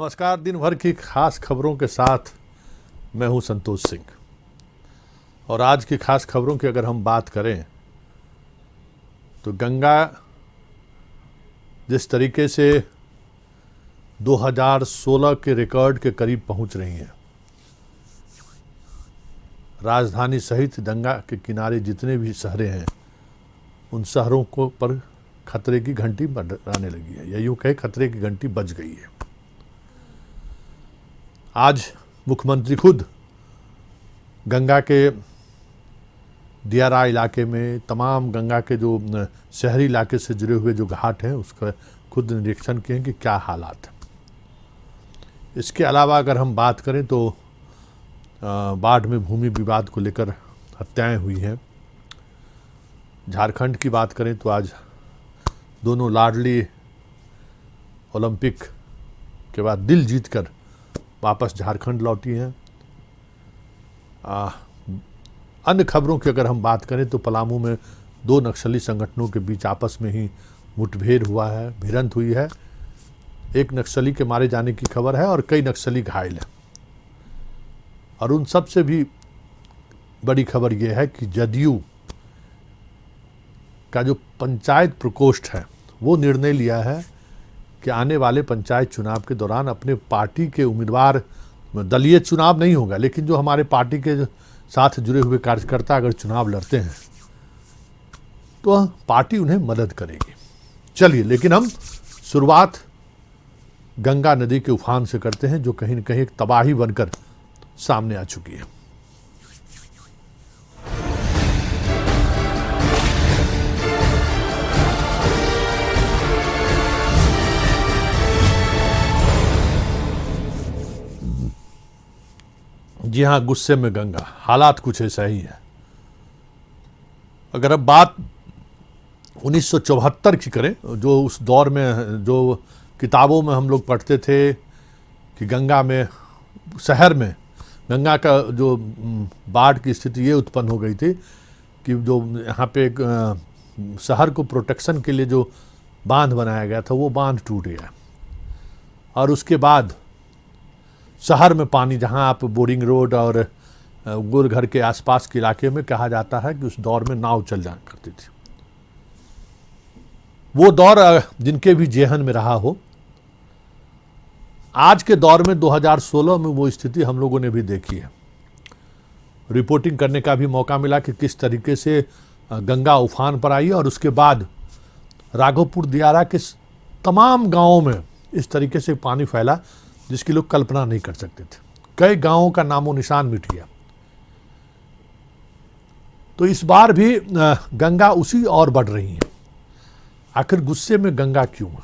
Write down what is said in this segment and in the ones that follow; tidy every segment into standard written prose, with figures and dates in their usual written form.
नमस्कार। दिन भर की खास खबरों के साथ मैं हूं संतोष सिंह। और आज की खास खबरों की अगर हम बात करें तो गंगा जिस तरीके से 2016 के रिकॉर्ड के करीब पहुंच रही है, राजधानी सहित गंगा के किनारे जितने भी शहरें हैं उन शहरों को पर खतरे की घंटी बजाने लगी है, या यूं कहे खतरे की घंटी बज गई है। आज मुख्यमंत्री खुद गंगा के दियारा इलाके में तमाम गंगा के जो शहरी इलाके से जुड़े हुए जो घाट हैं उसका खुद निरीक्षण किए कि क्या हालात है। इसके अलावा अगर हम बात करें तो बाढ़ में भूमि विवाद को लेकर हत्याएं हुई हैं। झारखंड की बात करें तो आज दोनों लाडली ओलंपिक के बाद दिल जीतकर वापस झारखंड लौटी हैं। अन्य खबरों की अगर हम बात करें तो पलामू में दो नक्सली संगठनों के बीच आपस में ही मुठभेड़ हुआ है, भिड़ंत हुई है। एक नक्सली के मारे जाने की खबर है और कई नक्सली घायल हैं। और उन सब से भी बड़ी खबर यह है कि जदयू का जो पंचायत प्रकोष्ठ है वो निर्णय लिया है कि आने वाले पंचायत चुनाव के दौरान अपने पार्टी के उम्मीदवार, दलीय चुनाव नहीं होगा लेकिन जो हमारे पार्टी के साथ जुड़े हुए कार्यकर्ता अगर चुनाव लड़ते हैं तो पार्टी उन्हें मदद करेगी। चलिए, लेकिन हम शुरुआत गंगा नदी के उफान से करते हैं जो कहीं न कहीं एक तबाही बनकर सामने आ चुकी है। जी हाँ, गुस्से में गंगा, हालात कुछ ऐसा ही है। अगर अब बात 1974 की करें, जो उस दौर में जो किताबों में हम लोग पढ़ते थे कि गंगा में, शहर में गंगा का जो बाढ़ की स्थिति ये उत्पन्न हो गई थी कि जो यहाँ पे एक शहर को प्रोटेक्शन के लिए जो बांध बनाया गया था वो बांध टूट गया। और उसके बाद शहर में पानी, जहां आप बोरिंग रोड और गोलघर के आसपास के इलाके में कहा जाता है कि उस दौर में नाव चल जाया करती थी। वो दौर जिनके भी जेहन में रहा हो, आज के दौर में 2016 में वो स्थिति हम लोगों ने भी देखी है। रिपोर्टिंग करने का भी मौका मिला कि किस तरीके से गंगा उफान पर आई और उसके बाद राघोपुर दियारा के तमाम गांवों में इस तरीके से पानी फैला जिसकी लोग कल्पना नहीं कर सकते थे। कई गांवों का नामो निशान मिट गया। तो इस बार भी गंगा उसी और बढ़ रही है। आखिर गुस्से में गंगा क्यों है?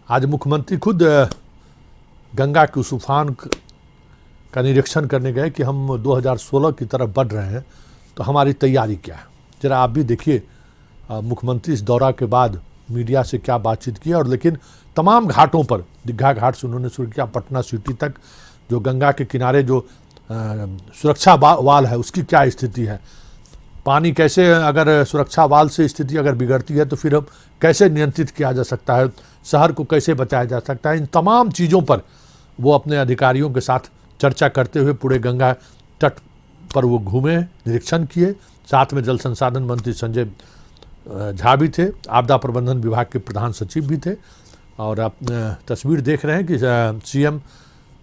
आज मुख्यमंत्री खुद गंगा के उस उफान का निरीक्षण करने गए कि हम 2016 की तरफ बढ़ रहे हैं, तो हमारी तैयारी क्या है। जरा आप भी देखिए मुख्यमंत्री इस दौरा के बाद मीडिया से क्या बातचीत की। और लेकिन तमाम घाटों पर, दीघा घाट से उन्होंने शुरू किया, पटना सिटी तक जो गंगा के किनारे जो सुरक्षा वाल है उसकी क्या स्थिति है, पानी कैसे, अगर सुरक्षा वाल से स्थिति अगर बिगड़ती है तो फिर अब कैसे नियंत्रित किया जा सकता है, शहर को कैसे बचाया जा सकता है। इन तमाम चीज़ों पर वो अपने अधिकारियों के साथ चर्चा करते हुए पूरे गंगा तट पर वो घूमे, निरीक्षण किए। साथ में जल संसाधन मंत्री संजय झा भी थे, आपदा प्रबंधन विभाग के प्रधान सचिव भी थे। और आप तस्वीर देख रहे हैं कि सीएम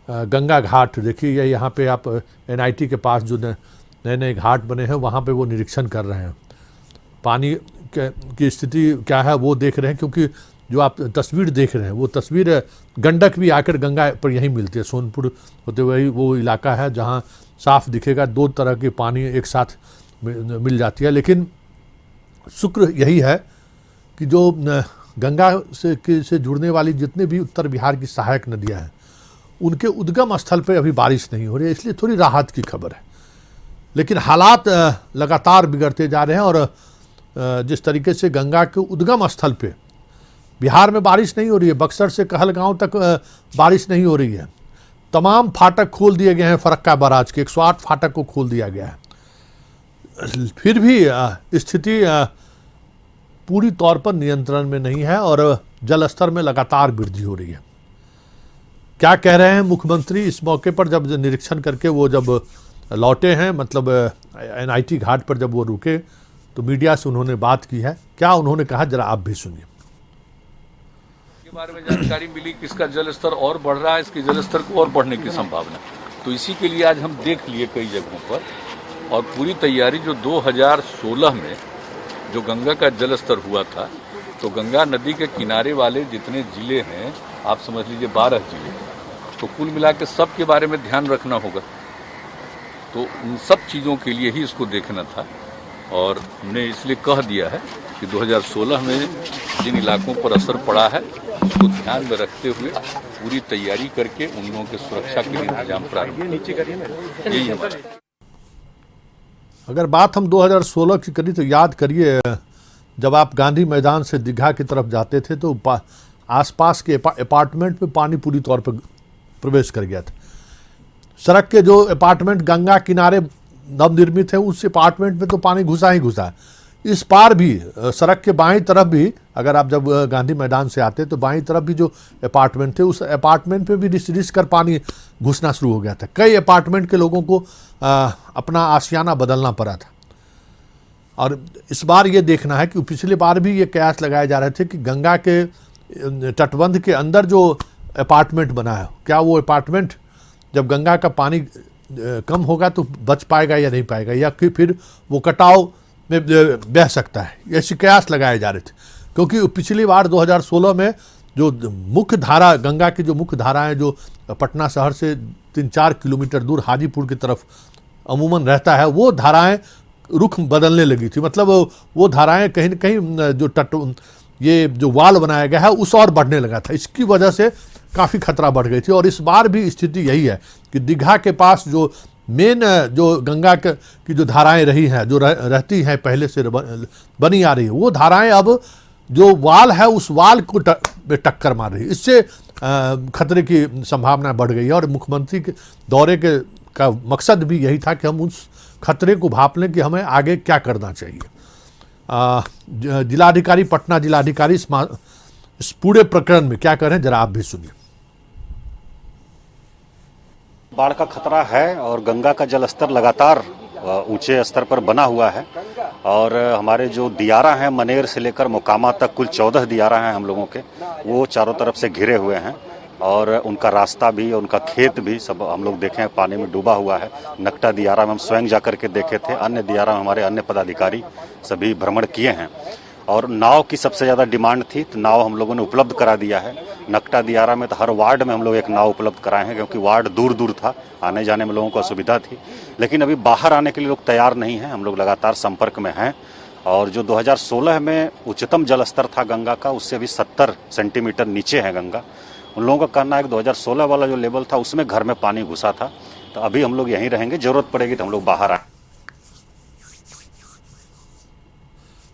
गंगा घाट, देखिए ये यहाँ पे आप NIT के पास जो नए नए घाट बने हैं वहाँ पे वो निरीक्षण कर रहे हैं। पानी की स्थिति क्या है वो देख रहे हैं, क्योंकि जो आप तस्वीर देख रहे हैं वो तस्वीर गंडक भी आकर गंगा पर यहीं मिलती है। सोनपुर होते हुए वो इलाका है जहाँ साफ दिखेगा, दो तरह के पानी एक साथ मिल जाती है। लेकिन शुक्र यही है कि जो गंगा से जुड़ने वाली जितने भी उत्तर बिहार की सहायक नदियां हैं उनके उद्गम स्थल पर अभी बारिश नहीं हो रही है, इसलिए थोड़ी राहत की खबर है। लेकिन हालात लगातार बिगड़ते जा रहे हैं और जिस तरीके से गंगा के उद्गम स्थल पे बिहार में बारिश नहीं हो रही है, बक्सर से कहलगांव तक बारिश नहीं हो रही है। तमाम फाटक खोल दिए गए हैं, फरक्का बराज के 108 फाटक को खोल दिया गया है। फिर भी स्थिति पूरी तौर पर नियंत्रण में नहीं है और जल स्तर में लगातार वृद्धि हो रही है। क्या कह रहे हैं मुख्यमंत्री इस मौके पर, जब निरीक्षण करके वो जब लौटे हैं, मतलब NIT घाट पर जब वो रुके तो मीडिया से उन्होंने बात की है, क्या उन्होंने कहा जरा आप भी सुनिए। के बारे में जानकारी मिली कि इसका जल स्तर और बढ़ रहा है, इसके जल स्तर को और बढ़ने की संभावना, तो इसी के लिए आज हम देख लिए कई जगहों पर, और पूरी तैयारी जो 2016 में जो गंगा का जल स्तर हुआ था, तो गंगा नदी के किनारे वाले जितने जिले हैं, आप समझ लीजिए 12 जिले, तो कुल मिला के सब के बारे में ध्यान रखना होगा। तो उन सब चीज़ों के लिए ही इसको देखना था, और हमने इसलिए कह दिया है कि 2016 में जिन इलाकों पर असर पड़ा है उसको ध्यान में रखते हुए पूरी तैयारी करके उन लोगों की सुरक्षा के लिए इंतजाम प्रारंभ यही हमारा। अगर बात हम 2016 की करी तो याद करिए, जब आप गांधी मैदान से दीघा की तरफ जाते थे तो आसपास के अपार्टमेंट में पानी पूरी तौर पर प्रवेश कर गया था। सड़क के जो अपार्टमेंट गंगा किनारे नवनिर्मित है उस अपार्टमेंट में तो पानी घुसा ही घुसा। इस पार भी सड़क के बाईं तरफ भी, अगर आप जब गांधी मैदान से आते तो बाईं तरफ भी जो अपार्टमेंट थे उस अपार्टमेंट पे भी रिस कर पानी घुसना शुरू हो गया था। कई अपार्टमेंट के लोगों को अपना आशियाना बदलना पड़ा था। और इस बार ये देखना है कि पिछली बार भी ये कयास लगाए जा रहे थे कि गंगा के तटबंध के अंदर जो अपार्टमेंट बना है, क्या वो अपार्टमेंट जब गंगा का पानी कम होगा तो बच पाएगा या नहीं पाएगा, या फिर वो कटाव में बह सकता है। ऐसे कयास लगाए जा रहे थे, क्योंकि पिछली बार 2016 में जो मुख्य धारा, गंगा की जो मुख्य धाराएं जो पटना शहर से 3-4 किलोमीटर दूर हाजीपुर की तरफ अमूमन रहता है, वो धाराएं रुख बदलने लगी थी। मतलब वो धाराएं कहीं न कहीं जो ये जो वाल बनाया गया है उस और बढ़ने लगा था। इसकी वजह से काफ़ी खतरा बढ़ गई थी। और इस बार भी स्थिति यही है कि दीघा के पास जो मेन जो गंगा की जो धाराएं रही हैं, जो रहती हैं पहले से बनी आ रही है, वो धाराएं अब जो वाल है उस वाल को टक्कर मार रही है। इससे खतरे की संभावना बढ़ गई है। और मुख्यमंत्री के दौरे का मकसद भी यही था कि हम उस खतरे को भांप लें कि हमें आगे क्या करना चाहिए। जिलाधिकारी, पटना जिलाधिकारी इस पूरे प्रकरण में क्या करें जरा आप भी सुनिए। बाढ़ का खतरा है और गंगा का जलस्तर लगातार ऊंचे स्तर पर बना हुआ है। और हमारे जो दियारा हैं, मनेर से लेकर मोकामा तक कुल 14 दियारा हैं हम लोगों के, वो चारों तरफ से घिरे हुए हैं। और उनका रास्ता भी, उनका खेत भी सब हम लोग देखे हैं पानी में डूबा हुआ है। नकटा दियारा में हम स्वयं जाकर के देखे थे, अन्य दियारा में हमारे अन्य पदाधिकारी सभी भ्रमण किए हैं। और नाव की सबसे ज़्यादा डिमांड थी, तो नाव हम लोगों ने उपलब्ध करा दिया है। नकटा दियारा में तो हर वार्ड में हम लोग एक नाव उपलब्ध कराए हैं, क्योंकि वार्ड दूर दूर था, आने जाने में लोगों को असुविधा थी। लेकिन अभी बाहर आने के लिए लोग तैयार नहीं हैं, हम लोग लगातार संपर्क में हैं। और जो 2016 में उच्चतम जलस्तर था गंगा का, उससे अभी 70 सेंटीमीटर नीचे है गंगा। उन लोगों का कहना है कि 2016 वाला जो लेवल था उसमें घर में पानी घुसा था। तो अभी हम लोग यहीं रहेंगे, जरूरत पड़ेगी तो हम लोग बाहर आए।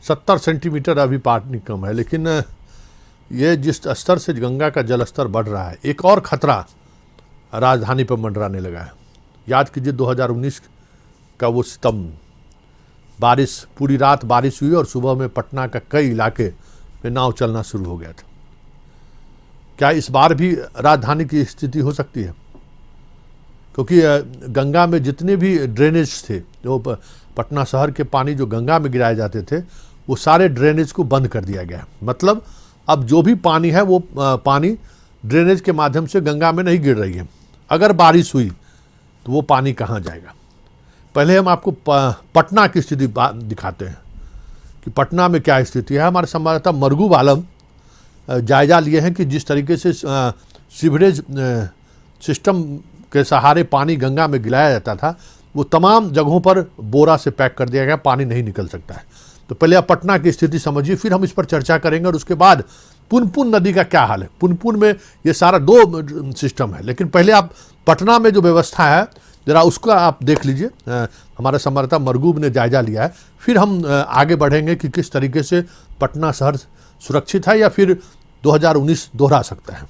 70 सेंटीमीटर अभी पानी कम है, लेकिन ये जिस स्तर से गंगा का जलस्तर बढ़ रहा है, एक और खतरा राजधानी पर मंडराने लगा है। याद कीजिए 2019 का वो सितम, बारिश, पूरी रात बारिश हुई और सुबह में पटना का कई इलाके में नाव चलना शुरू हो गया था। क्या इस बार भी राजधानी की स्थिति हो सकती है? क्योंकि गंगा में जितने भी ड्रेनेज थे, जो पटना शहर के पानी जो गंगा में गिराए जाते थे, वो सारे ड्रेनेज को बंद कर दिया गया। मतलब अब जो भी पानी है वो पानी ड्रेनेज के माध्यम से गंगा में नहीं गिर रही है। अगर बारिश हुई तो वो पानी कहाँ जाएगा? पहले हम आपको पटना की स्थिति दिखाते हैं कि पटना में क्या स्थिति है। हमारे संवाददाता मरगूब आलम जायजा लिए हैं कि जिस तरीके से सीवरेज सिस्टम के सहारे पानी गंगा में गिराया जाता था, वो तमाम जगहों पर बोरा से पैक कर दिया गया, पानी नहीं निकल सकता है। तो पहले आप पटना की स्थिति समझिए, फिर हम इस पर चर्चा करेंगे। और उसके बाद पुनपुन नदी का क्या हाल है। पुनपुन में ये सारा 2 सिस्टम है, लेकिन पहले आप पटना में जो व्यवस्था है जरा उसका आप देख लीजिए। हमारे संवाददाता मरगूब ने जायजा लिया है, फिर हम आगे बढ़ेंगे कि किस तरीके से पटना शहर सुरक्षित है या फिर 2019 दोहरा सकता है।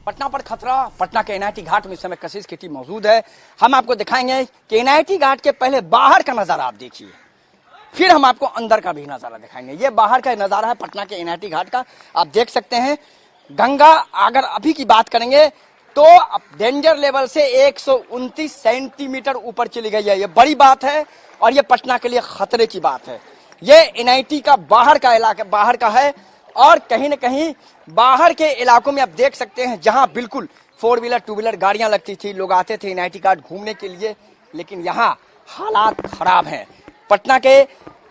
पटना पर खतरा, पटना के NIT घाट में इस समय कैसी स्थिति मौजूद है हम आपको दिखाएंगे कि NIT घाट के पहले बाहर का नजारा आप देखिए, फिर हम आपको अंदर का भी नजारा दिखाएंगे। ये बाहर का नजारा है पटना के NIT घाट का। आप देख सकते हैं गंगा अगर अभी की बात करेंगे तो डेंजर लेवल से 129 सेंटीमीटर ऊपर चली गई है। ये बड़ी बात है और ये पटना के लिए खतरे की बात है। ये एनआईटी का बाहर का इलाका, बाहर का है और कहीं न कहीं बाहर के इलाकों में आप देख सकते हैं जहां बिल्कुल 4 व्हीलर 2 व्हीलर गाड़ियां लगती थी, लोग आते थे एनआईटी घाट घूमने के लिए, लेकिन यहाँ हालात खराब हैं। पटना के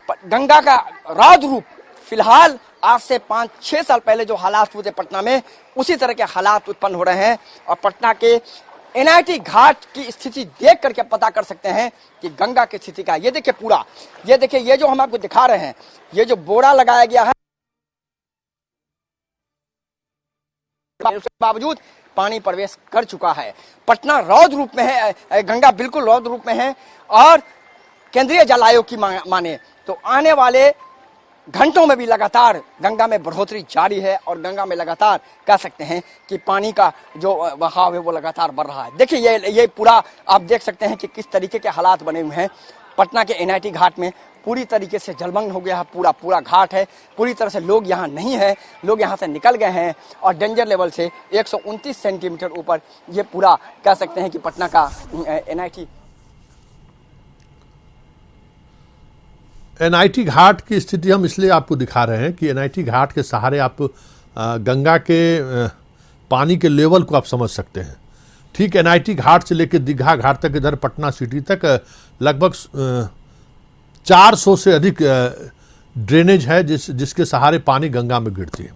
गंगा का रौद्र रूप फिलहाल आज से 5-6 साल पहले जो हालात हुए थे पटना में, उसी तरह के हालात उत्पन्न हो रहे हैं और पटना के एनआईटी घाट की स्थिति देख करके पता कर सकते हैं कि गंगा की स्थिति का। ये देखिए पूरा, ये देखिए, ये जो हम आपको दिखा रहे हैं, ये जो बोरा लगाया गया है, उसके बावजूद पानी प्रवेश कर चुका है। पटना रौद्र रूप में है, गंगा बिल्कुल रौद्र रूप में है और केंद्रीय जल आयोग की माने तो आने वाले घंटों में भी लगातार गंगा में बढ़ोतरी जारी है और गंगा में लगातार कह सकते हैं कि पानी का जो बहाव है वो लगातार बढ़ रहा है। देखिए ये पूरा आप देख सकते हैं कि किस तरीके के हालात बने हुए हैं। पटना के एनआईटी घाट में पूरी तरीके से जलमग्न हो गया है, पूरा घाट है, पूरी तरह से लोग यहाँ नहीं है, लोग यहाँ से निकल गए हैं और डेंजर लेवल से 129 सेंटीमीटर ऊपर ये पूरा कह सकते हैं कि पटना का एनआईटी घाट की स्थिति हम इसलिए आपको दिखा रहे हैं कि एनआईटी घाट के सहारे आप गंगा के पानी के लेवल को आप समझ सकते हैं। ठीक एनआईटी घाट से लेकर दीघा घाट तक, इधर पटना सिटी तक लगभग 400 से अधिक ड्रेनेज है जिसके सहारे पानी गंगा में गिरती है।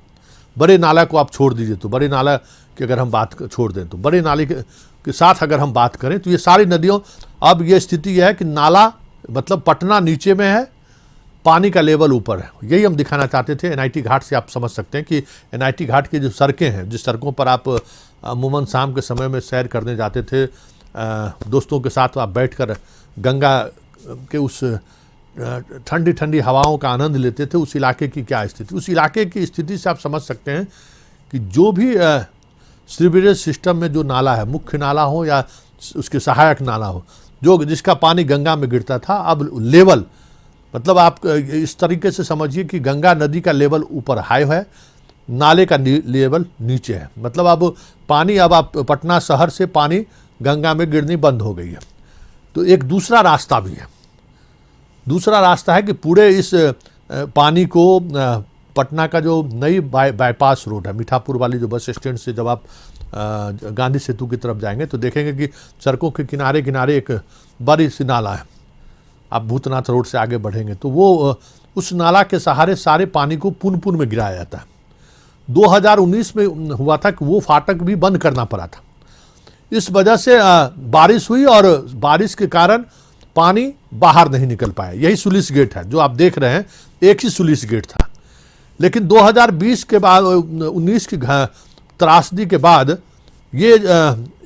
बड़े नाला को आप छोड़ दीजिए तो, बड़े नाला की अगर हम बात छोड़ दें तो, बड़े नाले के साथ अगर हम बात करें तो ये सारी नदियों, अब ये स्थिति है कि नाला मतलब पटना नीचे में है, पानी का लेवल ऊपर है। यही हम दिखाना चाहते थे। एनआईटी घाट से आप समझ सकते हैं कि एनआईटी घाट की जो सड़कें हैं, जिस सड़कों पर आप अमूमन शाम के समय में सैर करने जाते थे, दोस्तों के साथ आप बैठकर गंगा के उस ठंडी ठंडी हवाओं का आनंद लेते थे, उस इलाके की क्या स्थिति, उस इलाके की स्थिति से आप समझ सकते हैं कि जो भी सीवरेज सिस्टम में जो नाला है, मुख्य नाला हो या उसके सहायक नाला हो, जो जिसका पानी गंगा में गिरता था, अब लेवल मतलब आप इस तरीके से समझिए कि गंगा नदी का लेवल ऊपर हाई है, नाले का लेवल नीचे है। मतलब अब पानी, अब आप पटना शहर से पानी गंगा में गिरनी बंद हो गई है। तो एक दूसरा रास्ता भी है, दूसरा रास्ता है कि पूरे इस पानी को पटना का जो नई बाईपास रोड है, मीठापुर वाली जो बस स्टैंड से जब आप गांधी सेतु की तरफ जाएंगे तो देखेंगे कि सड़कों के किनारे किनारे एक बड़ी सी नाला है। आप भूतनाथ रोड से आगे बढ़ेंगे तो वो उस नाला के सहारे सारे पानी को पुन में गिराया जाता है। 2019 में हुआ था कि वो फाटक भी बंद करना पड़ा था। इस वजह से बारिश हुई और बारिश के कारण पानी बाहर नहीं निकल पाया। यही सुलिस गेट है जो आप देख रहे हैं, एक ही सुलिस गेट था। लेकिन 2020 के बाद 19 की त्रासदी के बाद ये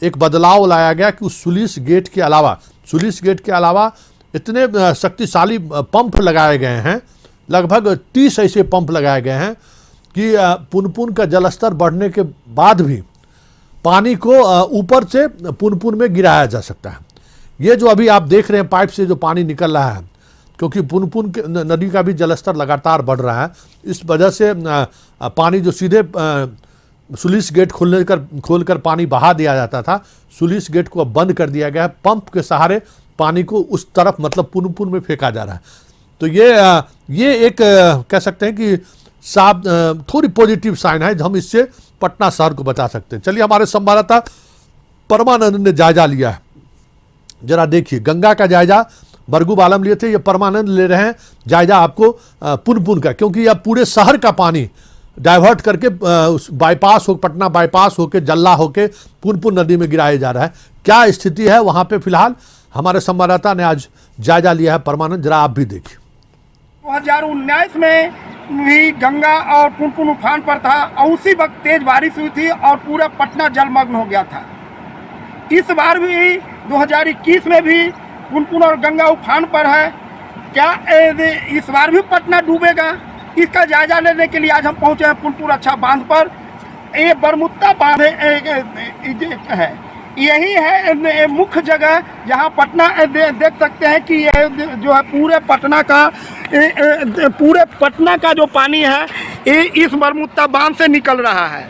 एक बदलाव लाया गया कि उस सुलिस गेट के अलावा इतने शक्तिशाली पंप लगाए गए हैं, लगभग 30 ऐसे पंप लगाए गए हैं कि पुनपुन का जलस्तर बढ़ने के बाद भी पानी को ऊपर से पुनपुन में गिराया जा सकता है। ये जो अभी आप देख रहे हैं पाइप से जो पानी निकल रहा है, क्योंकि पुनपुन के नदी का भी जलस्तर लगातार बढ़ रहा है, इस वजह से पानी जो सीधे सुलिस गेट खोलकर पानी बहा दिया जाता था, सुलिस गेट को अब बंद कर दिया गया है। पंप के सहारे पानी को उस तरफ मतलब पुनपुन में फेंका जा रहा है। तो ये एक कह सकते हैं कि साफ थोड़ी पॉजिटिव साइन है, हम इससे पटना शहर को बचा सकते हैं। चलिए, हमारे संवाददाता परमानंद ने जायजा लिया है, जरा देखिए गंगा का जायजा बरगू आलम लिए थे, ये परमानंद ले रहे हैं जायजा आपको पुनपुन का, क्योंकि अब पूरे शहर का पानी डाइवर्ट करके बाईपास हो, पटना बाईपास होके जल्ला होके पुनपुन नदी में गिराया जा रहा है। क्या स्थिति है वहां पे फिलहाल, हमारे संवाददाता ने आज जायजा लिया है। परमानंद, जरा आप भी देखिए। 2019 में भी गंगा और पुनपुन उफान पर था और उसी वक्त तेज बारिश हुई थी और पूरा पटना जलमग्न हो गया था। इस बार भी 2021 में भी पुनपुन और गंगा उफान पर है। क्या इस बार भी पटना डूबेगा? इसका जायजा लेने के लिए आज हम पहुंचे हैं पुनपुन अच्छा बांध पर। ये बरमुत्ता बांध है, यही है मुख्य जगह जहां पटना देख सकते हैं कि ये जो है पूरे पटना का जो पानी है ये इस बरमुत्ता बांध से निकल रहा है।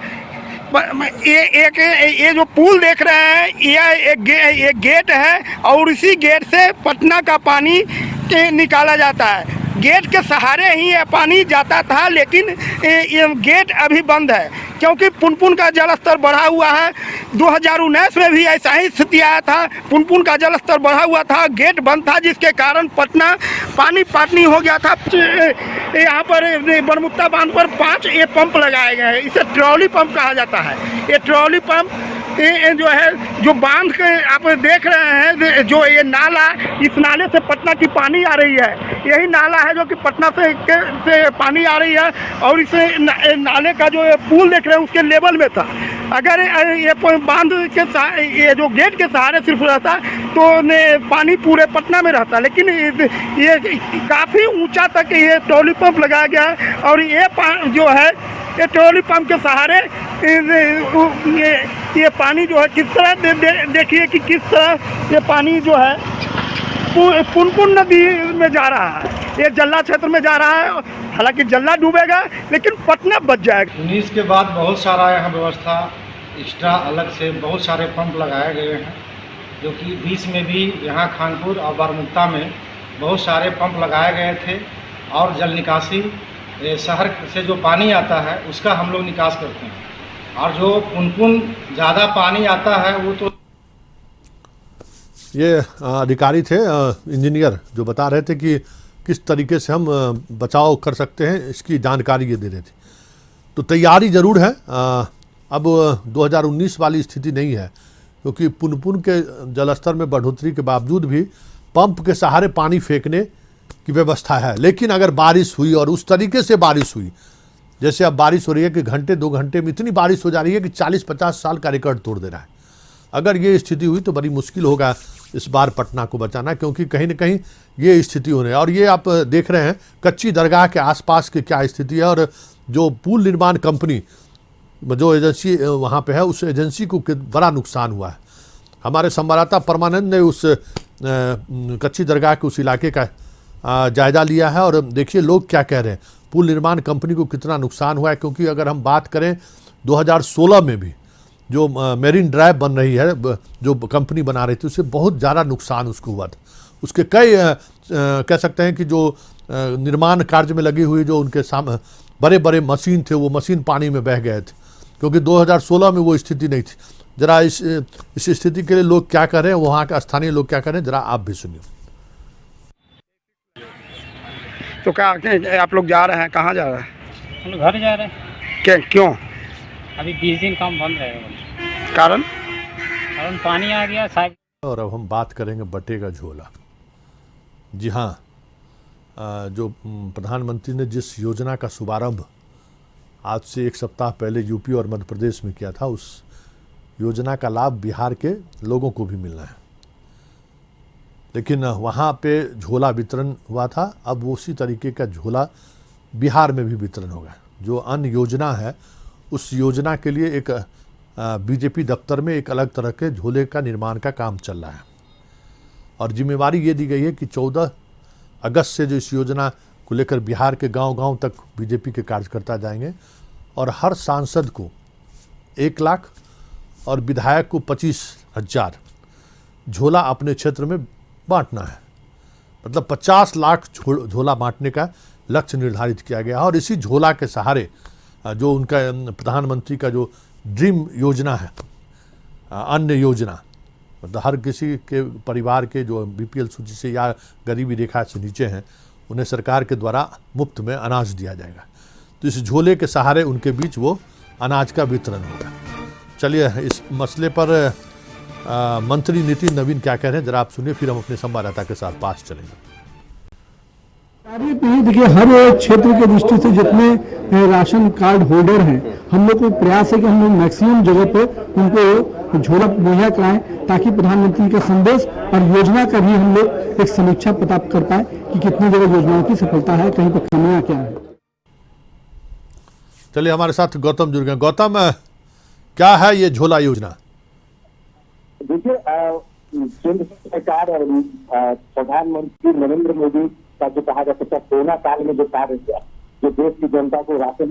ये जो पुल देख रहे हैं ये एक गेट है और इसी गेट से पटना का पानी निकाला जाता है। गेट के सहारे ही ये पानी जाता था, लेकिन ये गेट अभी बंद है क्योंकि पुनपुन का जलस्तर बढ़ा हुआ है। 2019 में भी ऐसा ही स्थिति आया था, पुनपुन का जलस्तर बढ़ा हुआ था, गेट बंद था, जिसके कारण पटना पानी पाटनी हो गया था। यहाँ पर बरमुत्ता बांध पर 5 ये पंप लगाए गए हैं, इसे ट्रॉली पंप कहा जाता है। ये ट्रॉली पंप जो है, जो बांध के आप देख रहे हैं, जो ये नाला, इस नाले से पटना की पानी आ रही है, यही नाला है जो कि पटना से पानी आ रही है। और इस नाले का जो पुल देख रहे हैं उसके लेवल में था। अगर ये बांध के ये जो गेट के सहारे सिर्फ रहता तो पानी पूरे पटना में रहता, लेकिन ये काफ़ी ऊंचा तक ये ट्रॉली पंप लगाया गया है। और ये जो है ये ट्रॉली पंप के सहारे ये पानी जो है किस तरह देखिए कि किस तरह ये पानी जो है पुनपुन नदी में जा रहा है, ये जल्ला क्षेत्र में जा रहा है। हालांकि जल्ला डूबेगा लेकिन पटना बच जाएगा। 19 के बाद बहुत सारा यहाँ व्यवस्था एक्स्ट्रा अलग से बहुत सारे पंप लगाए गए हैं, जो कि बीच में भी यहाँ खानपुर और बरमुत्ता में बहुत सारे पंप लगाए गए थे। और जल निकासी शहर से जो पानी आता है उसका हम लोग निकास करते हैं, और जो पुनपुन ज़्यादा पानी आता है वो तो ये अधिकारी थे, इंजीनियर, जो बता रहे थे कि किस तरीके से हम बचाव कर सकते हैं, इसकी जानकारी ये दे रहे थे। तो तैयारी ज़रूर है। अब 2019 वाली स्थिति नहीं है, क्योंकि पुनपुन के जलस्तर में बढ़ोतरी के बावजूद भी पंप के सहारे पानी फेंकने की व्यवस्था है। लेकिन अगर बारिश हुई और उस तरीके से बारिश हुई, जैसे अब बारिश हो रही है कि घंटे 2 घंटे में इतनी बारिश हो जा रही है कि 40-50 साल का रिकॉर्ड तोड़ दे रहा है, अगर ये स्थिति हुई तो बड़ी मुश्किल होगा इस बार पटना को बचाना, क्योंकि कहीं न कहीं ये स्थिति होने। और ये आप देख रहे हैं कच्ची दरगाह के आसपास की क्या स्थिति है, और जो पुल निर्माण कंपनी जो एजेंसी वहाँ पे है, उस एजेंसी को बड़ा नुकसान हुआ है। हमारे संवाददाता परमानंद ने उस कच्ची दरगाह के उस इलाके का जायज़ा लिया है, और देखिए लोग क्या कह रहे हैं, पुल निर्माण कंपनी को कितना नुकसान हुआ है। क्योंकि अगर हम बात करें 2016 में भी जो मेरीन ड्राइव बन रही है, जो कंपनी बना रही थी, उससे बहुत ज़्यादा नुकसान उसको हुआ था। उसके कई कह सकते हैं कि जो निर्माण कार्य में लगी हुई जो उनके सामने बड़े बड़े मशीन थे, वो मशीन पानी में बह गए थे, क्योंकि 2016 में वो स्थिति नहीं थी। जरा इस स्थिति के लिए लोग क्या कर रहे हैं, वहाँ के स्थानीय लोग क्या कर रहे हैं, जरा आप भी सुनिए। तो क्या आप लोग जा रहे हैं, कहाँ जा रहे हैं? हम लोग घर जा रहे हैं। क्यों? अभी 20 दिन काम बंद रहेगा। कारण पानी आ गया साहब। और अब हम बात करेंगे बटे का झोला। जी हाँ, जो प्रधानमंत्री ने जिस योजना का शुभारंभ आज से 1 सप्ताह पहले यूपी और मध्य प्रदेश में किया था, उस योजना का लाभ बिहार के लोगों को भी मिलना है। लेकिन वहाँ पे झोला वितरण हुआ था, अब उसी तरीके का झोला बिहार में भी वितरण होगा। जो अन्य योजना है, उस योजना के लिए एक बीजेपी दफ्तर में एक अलग तरह के झोले का निर्माण का काम चल रहा है, और जिम्मेवारी ये दी गई है कि 14 अगस्त से जो इस योजना को लेकर बिहार के गांव-गांव तक बीजेपी के कार्यकर्ता जाएंगे, और हर सांसद को 1 लाख और विधायक को 25,000 झोला अपने क्षेत्र में बांटना है। मतलब 50 लाख झोला बांटने का लक्ष्य निर्धारित किया गया है। और इसी झोला के सहारे जो उनका प्रधानमंत्री का जो ड्रीम योजना है, अन्य योजना, मतलब हर किसी के परिवार के जो बीपीएल सूची से या गरीबी रेखा से नीचे हैं, उन्हें सरकार के द्वारा मुफ्त में अनाज दिया जाएगा। तो इस झोले के सहारे उनके बीच वो अनाज का वितरण होगा। चलिए इस मसले पर मंत्री नितिन नवीन क्या कह रहे हैं, जरा आप सुनिए, फिर हम अपने संवाददाता के साथ पास चलेंगे। देखिए, हर क्षेत्र के दृष्टि से जितने राशन कार्ड होल्डर हैं, हम लोग को प्रयास है कि हम लोग मैक्सिमम जगह पे उनको झोला मुहैया कराएं, ताकि प्रधानमंत्री का संदेश और योजना का भी हम लोग एक समीक्षा पता कर पाए कि कितनी जगह योजनाओं की सफलता है, कहीं पर कमियां क्या है। चलिए हमारे साथ गौतम जुड़ गए। गौतम, क्या है ये झोला योजना? देखिए, केंद्र सरकार और प्रधानमंत्री नरेंद्र मोदी का जो कहा जा सकता है कोरोना काल में जो कार्य किया, जो देश की जनता को राशन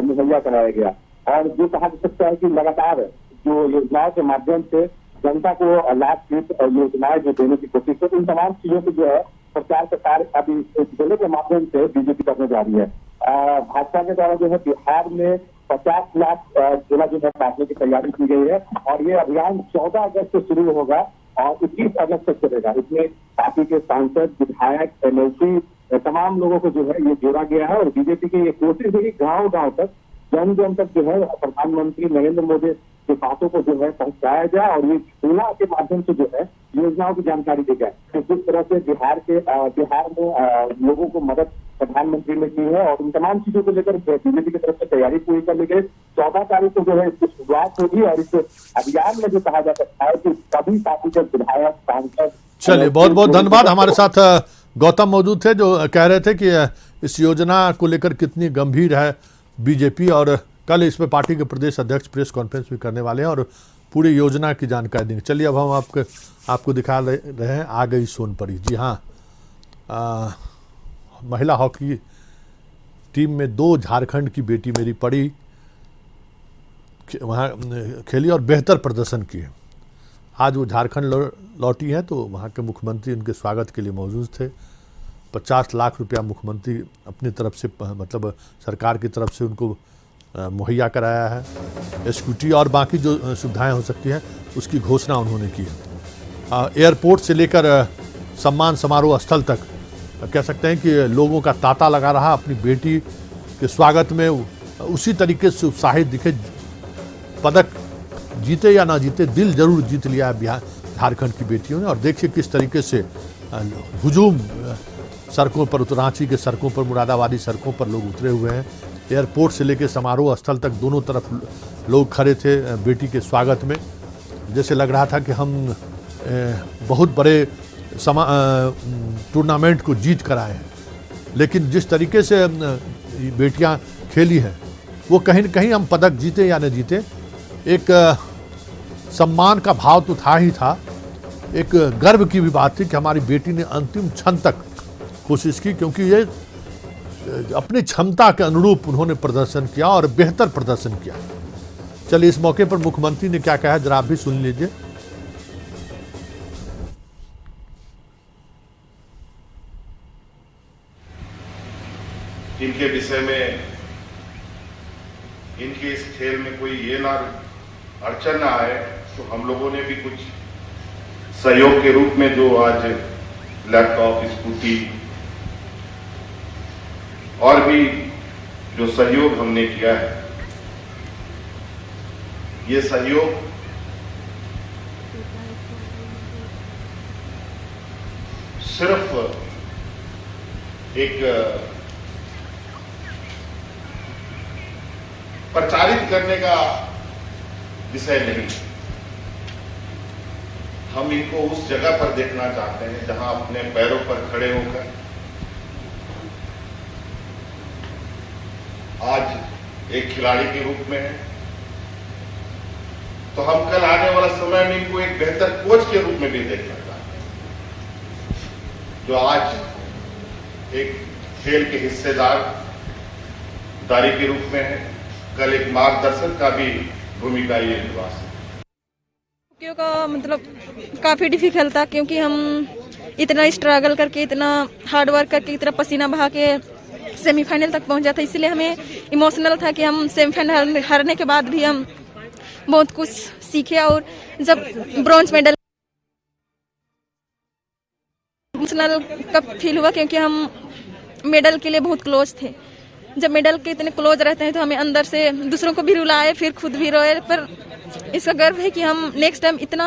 मुहैया कराया गया, और जो कहा जा सकता है कि लगातार जो योजनाओं के माध्यम से जनता को लाभ योजनाएं जो देने की कोशिश है, इन तमाम चीजों को जो है प्रचार प्रसार अभी इस जिले के माध्यम से बीजेपी करने जा रही है। भाजपा के द्वारा जो है बिहार में 50 लाख जिला जो है बांटने की तैयारी की गई है और ये अभियान 14 अगस्त से शुरू होगा और 21 अगस्त तक चलेगा। इसमें पार्टी के सांसद, विधायक, एमएलसी तमाम लोगों को जो है ये जोड़ा गया है और बीजेपी की ये कोशिश है कि गाँव गाँव तक, जन जन तक जो है प्रधानमंत्री नरेंद्र मोदी के बातों को जो है पहुंचाया जाए और ये चूल्हा के माध्यम से जो है योजनाओं की जानकारी दी जाए। तो जिस तरह से बिहार में लोगों को मदद प्रधानमंत्री ने की है और इन तमाम चीजों को लेकर बीजेपी की तरफ से तैयारी पूरी कर ली गई। 14 तारीख को जो है इसकी शुरुआत होगी और इस अभियान में जो कहा जा सकता है कि सभी पार्टी के विधायक, सांसद। चलिए, बहुत बहुत धन्यवाद। हमारे साथ गौतम मौजूद थे जो कह रहे थे कि इस योजना को लेकर कितनी गंभीर है बीजेपी और कल इसमें पार्टी के प्रदेश अध्यक्ष प्रेस कॉन्फ्रेंस भी करने वाले हैं और पूरी योजना की जानकारी देंगे। चलिए, अब हम आपको दिखा रहे हैं आ गई सोनपरी। जी हाँ, महिला हॉकी टीम में 2 झारखंड की बेटी मेरी पड़ी वहाँ खेली और बेहतर प्रदर्शन किए। आज वो झारखंड लौटी हैं तो वहाँ के मुख्यमंत्री उनके स्वागत के लिए मौजूद थे। 50 लाख रुपया मुख्यमंत्री अपनी तरफ से, मतलब सरकार की तरफ से उनको मुहैया कराया है। स्कूटी और बाकी जो सुविधाएं हो सकती हैं उसकी घोषणा उन्होंने की है। एयरपोर्ट से लेकर सम्मान समारोह स्थल तक कह सकते हैं कि लोगों का तांता लगा रहा। अपनी बेटी के स्वागत में उसी तरीके से उत्साहित दिखे। पदक जीते या ना जीते, दिल जरूर जीत लिया है बिहार झारखंड की बेटियों ने। और देखिए किस तरीके से हुजूम सड़कों पर, रांची के सड़कों पर, मुरादाबादी सड़कों पर लोग उतरे हुए हैं। एयरपोर्ट से लेकर समारोह स्थल तक दोनों तरफ लोग खड़े थे बेटी के स्वागत में। जैसे लग रहा था कि हम बहुत बड़े टूर्नामेंट को जीत कर आए हैं। लेकिन जिस तरीके से बेटियां खेली हैं वो कहीं न कहीं हम पदक जीते या न जीते, एक सम्मान का भाव तो था ही था। एक गर्व की भी बात थी कि हमारी बेटी ने अंतिम क्षण तक कोशिश की, क्योंकि ये अपनी क्षमता के अनुरूप उन्होंने प्रदर्शन किया और बेहतर प्रदर्शन किया। चलिए, इस मौके पर मुख्यमंत्री ने क्या कहा जरा आप भी सुन लीजिए। इनके विषय में, इनके इस खेल में कोई ये ना अड़चन ना आए, तो हम लोगों ने भी कुछ सहयोग के रूप में जो आज लैपटॉप, स्कूटी और भी जो सहयोग हमने किया है, ये सहयोग सिर्फ एक प्रचारित करने का विषय नहीं। हम इनको उस जगह पर देखना चाहते हैं जहां अपने पैरों पर खड़े होकर आज एक खिलाड़ी के रूप में है, तो हम कल आने वाला समय में इनको एक बेहतर कोच के रूप में भी देखना चाहते हैं, जो आज एक खेल के हिस्सेदारी के रूप में है, कल एक मार्गदर्शन का भी भूमिका ये निभा सकते। का मतलब काफी डिफिकल्ट था, क्योंकि हम इतना स्ट्रगल करके, इतना हार्ड वर्क करके, इतना पसीना बहा के सेमीफाइनल तक पहुंच जाता, इसलिए हमें इमोशनल था कि हम सेमीफाइनल हारने के बाद भी हम बहुत कुछ सीखे। और जब ब्रॉन्ज मेडल, इमोशनल कब फील हुआ, क्योंकि हम मेडल के लिए बहुत क्लोज थे। जब मेडल के इतने क्लोज रहते हैं तो हमें अंदर से दूसरों को भी रुलाए, फिर खुद भी रोए। पर इसका गर्व है कि हम नेक्स्ट टाइम इतना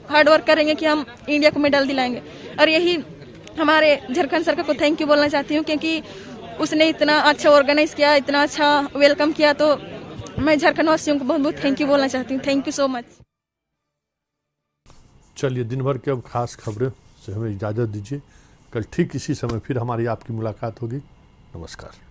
हार्ड वर्क करेंगे कि हम इंडिया को मेडल दिलाएंगे। और यही हमारे झारखंड सरकार को थैंक यू बोलना चाहती हूँ, क्योंकि उसने इतना अच्छा ऑर्गेनाइज किया, इतना अच्छा वेलकम किया। तो मैं झारखंड वासियों को बहुत बहुत थैंक यू बोलना चाहती हूँ। Thank you so much. चलिए, दिन भर की अब खास खबरें से हमें इजाज़त दीजिए। कल ठीक इसी समय फिर हमारी आपकी मुलाकात होगी। नमस्कार।